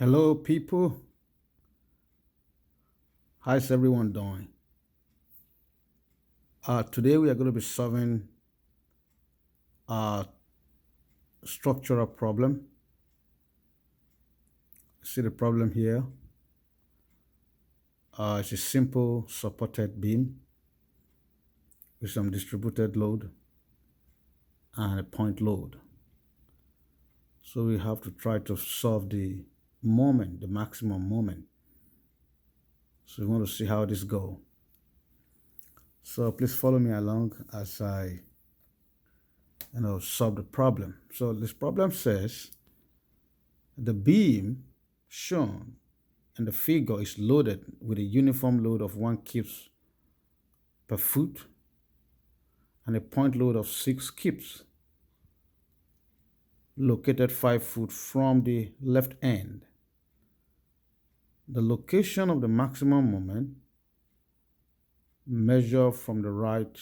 Hello, people. How's everyone doing? Today we are going to be solving a structural problem. See the problem here? It's a simple supported beam with some distributed load and a point load. So we have to try to solve the moment, the maximum moment. So we want to see how this goes. So please follow me along as I solve the problem. So this problem says the beam shown in the figure is loaded with a uniform load of 1 kips per foot and a point load of 6 kips located 5 foot from the left end. The location of the maximum moment measured from the right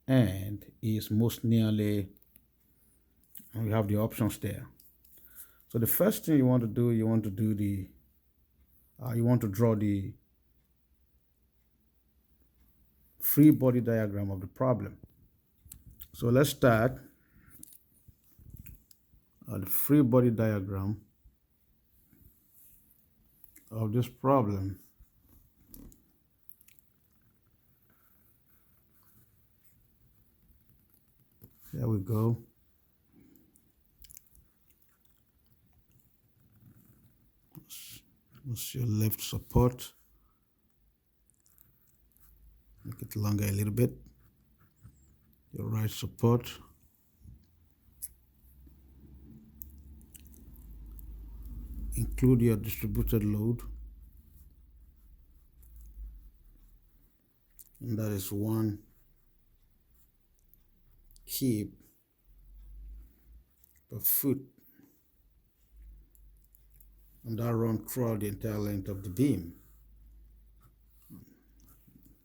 end is most nearly, and we have the options there. So the first thing you want to do, you want to draw the free body diagram of the problem. So let's start the free body diagram of this problem. There we go. What's your left support? Make it longer a little bit. Your right support. Include your distributed load. And that is 1 kip per foot. And that runs throughout the entire length of the beam.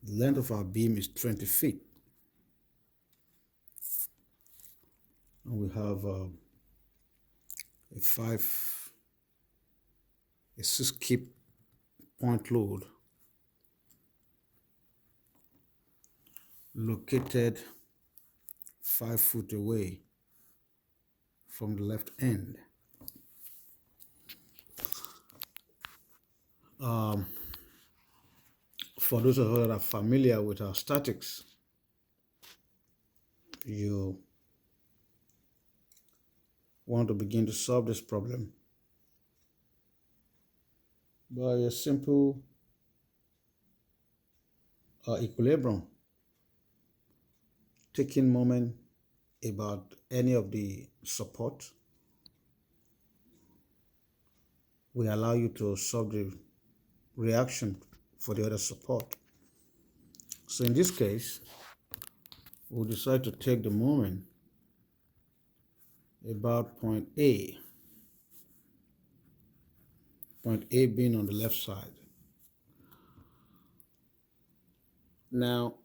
The length of our beam is 20 feet. And we have a 6 kip point load located 5 foot away from the left end. For those of us that are familiar with our statics, you want to begin to solve this problem by a simple equilibrium, taking moment about any of the support will allow you to solve the reaction for the other support. So in this case, we'll decide to take the moment about point A being on the left side. Now,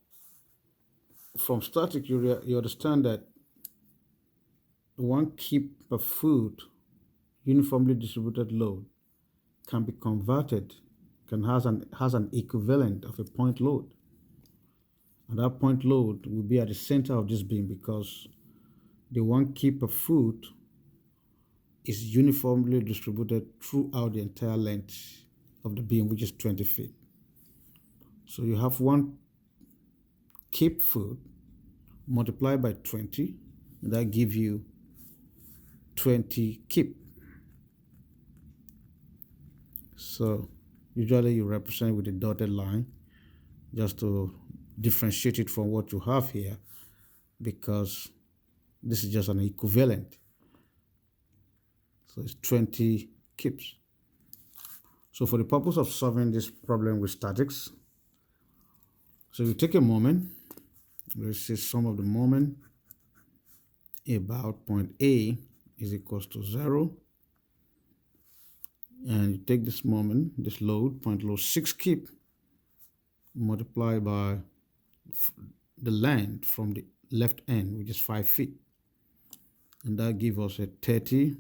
from static, you understand that 1 kip per foot uniformly distributed load can be converted, has an equivalent of a point load. And that point load will be at the center of this beam because the 1 kip per foot is uniformly distributed throughout the entire length of the beam, which is 20 feet. So you have 1 kip foot multiplied by 20, and that gives you 20 kip. So usually you represent with a dotted line just to differentiate it from what you have here, because this is just an equivalent. So it's 20 kips. So for the purpose of solving this problem with statics, so you take a moment, let's say sum of the moment about point A is equals to 0. And you take this moment, this load, point load 6 kip, multiplied by the length from the left end, which is 5 feet. And that gives us a 30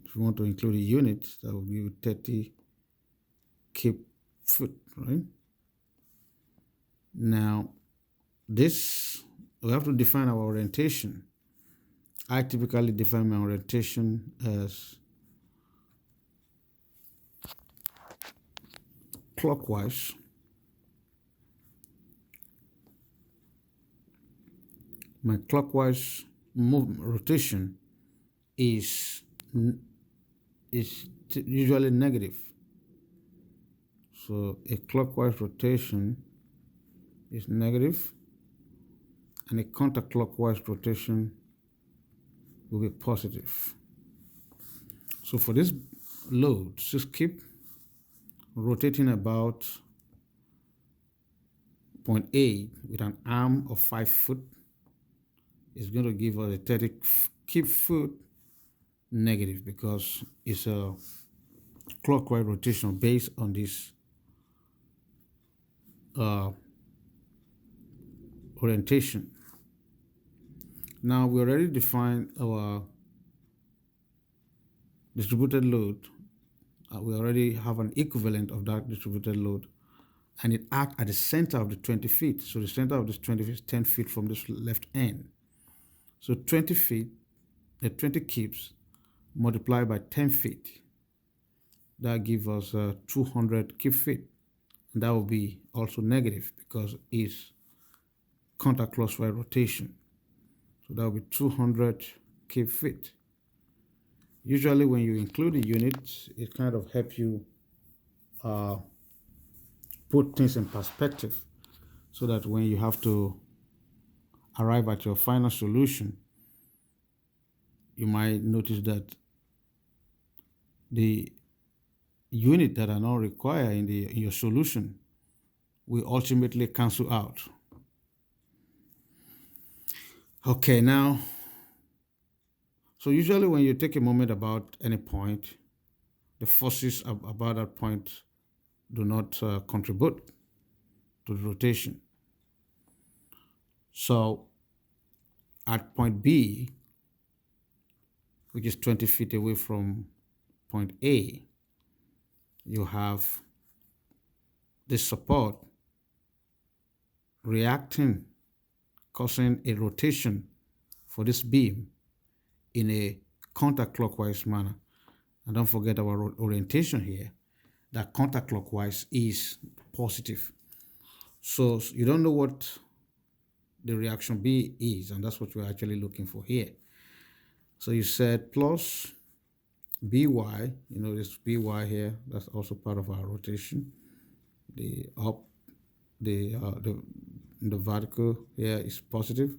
If you want to include a unit, that will give you 30 cubic foot, right? Now, this, we have to define our orientation. I typically define my orientation as clockwise. My clockwise rotation is usually negative. So a clockwise rotation is negative, and a counterclockwise rotation will be positive. So for this load, just keep rotating about point A with an arm of 5 foot. It's going to give us a 30 cubic foot negative because it's a clockwise rotation based on this orientation. Now we already defined our distributed load. We already have an equivalent of that distributed load, and it acts at the center of the 20 feet. So the center of this 20 feet is 10 feet from this left end. So 20 feet, the 20 cubes multiplied by 10 feet, that gives us 200 cubic feet. And that will be also negative because it's counterclockwise rotation. So that will be 200 cubic feet. Usually when you include the units, it kind of helps you put things in perspective so that when you have to arrive at your final solution, you might notice that the unit that are not required in your solution will ultimately cancel out. Okay, now, so usually when you take a moment about any point, the forces about that point do not contribute to the rotation. So at point B, which is 20 feet away from point A, you have this support reacting, causing a rotation for this beam in a counterclockwise manner. And don't forget our orientation here, that counterclockwise is positive. So you don't know what the reaction B is, and that's what we're actually looking for here. So you said plus By, you know this By here, that's also part of our rotation. The vertical here is positive,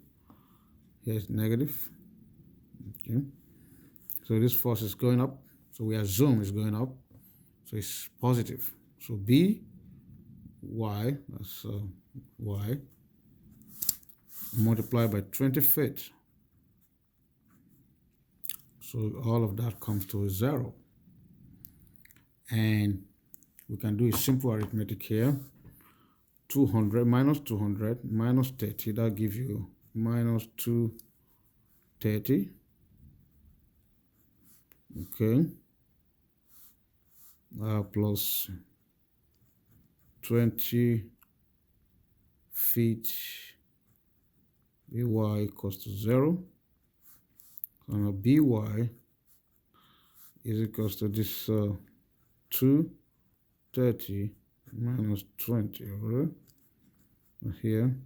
here is negative. Okay. So this force is going up, so we assume it's going up, so it's positive. So By, that's Y, multiplied by 20 feet. So all of that comes to 0. And we can do a simple arithmetic here. 200 minus 200 minus 30, that gives you minus 230. Okay. Plus 20 feet By equals to 0. So now By is equals to this 230 minus 20 over here.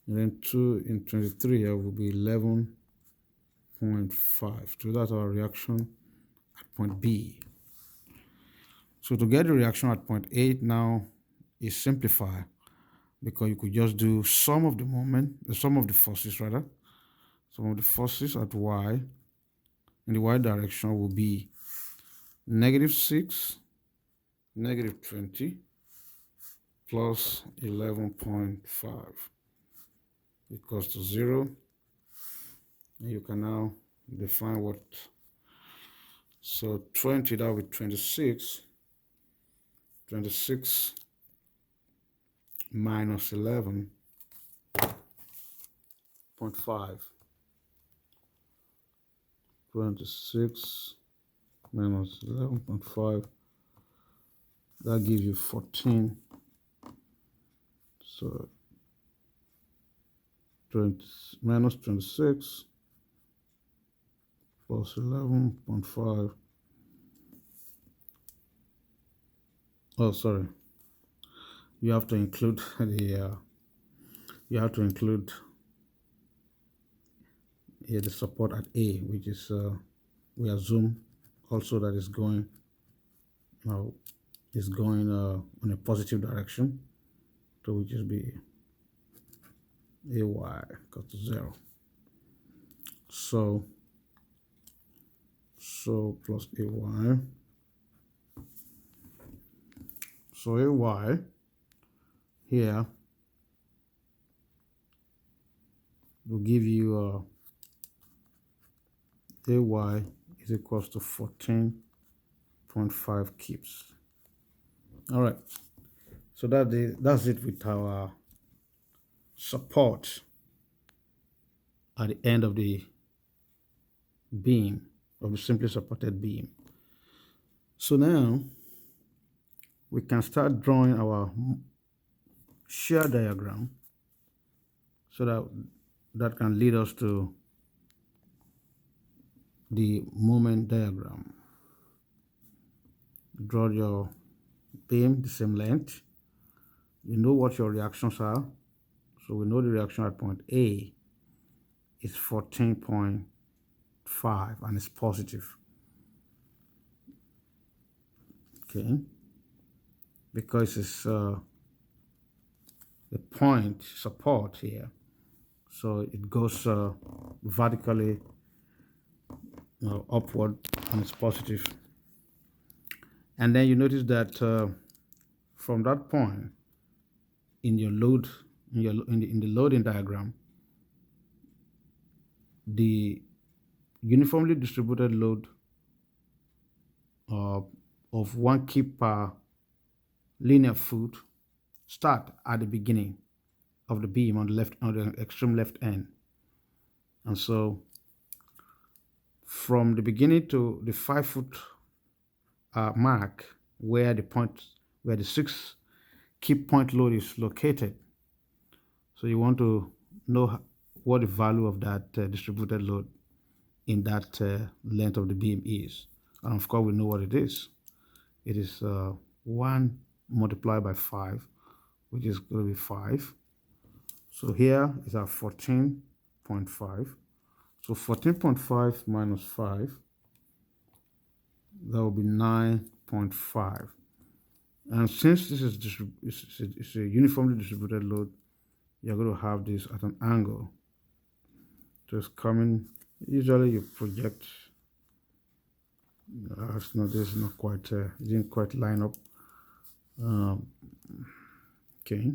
And then 2 in 23 here will be 11.5. So that's our reaction at point B. So to get the reaction at point 8 now is simplified, because you could just do sum of the moment, the sum of the forces rather. Sum of the forces at Y in the Y direction will be -6, -20, plus 11.5 equals to 0. And you can now define what. So 20, that will be 26. 26 minus 11.5 26 minus 11.5, that gives you 14. So 20 minus 26 plus 11.5. Oh, sorry. You have to include the the support at A, which is we assume also that is going on a positive direction, so which is be AY equal to 0. So plus AY. So AY here will give you AY is equals to 14.5 kips. All right. So that's it with our support at the end of the beam, of the simply supported beam. So now we can start drawing our shear diagram, so that can lead us to the moment diagram. Draw your beam the same length. You know what your reactions are. So we know the reaction at point A is 14.5 and it's positive. Okay. Because it's the point support here. So it goes vertically upward and it's positive. And then you notice that from that point in your load, in the loading diagram, the uniformly distributed load of 1 kip per linear foot start at the beginning of the beam on the extreme left end. And so from the beginning to the 5 foot mark where the 6 kip point load is located. So you want to know what the value of that distributed load in that length of the beam is. And of course we know what it is. It is 1 multiplied by 5, which is going to be 5. So here is our 14.5. So 14.5 minus 5, that will be 9.5. And since this is it's a uniformly distributed load, you're going to have this at an angle. So it's coming, usually you project, this is not quite, it didn't quite line up. Okay.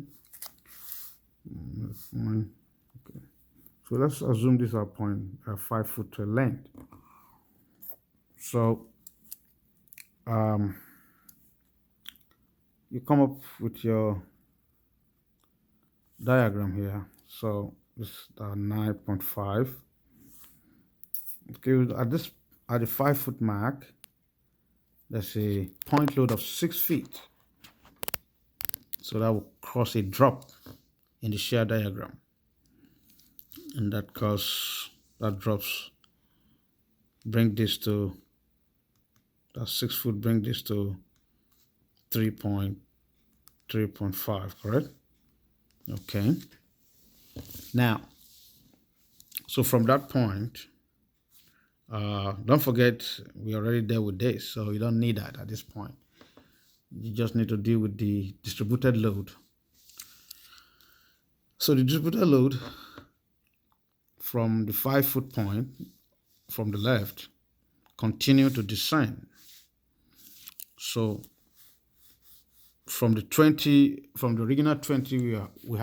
Okay. So let's assume this is our point, 5 foot length. So you come up with your diagram here. So this is 9.5. Okay, at the 5 foot mark, there's a point load of 6 feet. So that will cause a drop in the shear diagram, and that drops, bring this to that 6 foot, bring this to 3.5, correct? Okay. Now, so from that point, don't forget we already dealt with this, so you don't need that at this point. You just need to deal with the distributed load. So the distributed load from the 5 foot point from the left continue to descend. So from the original 20 we have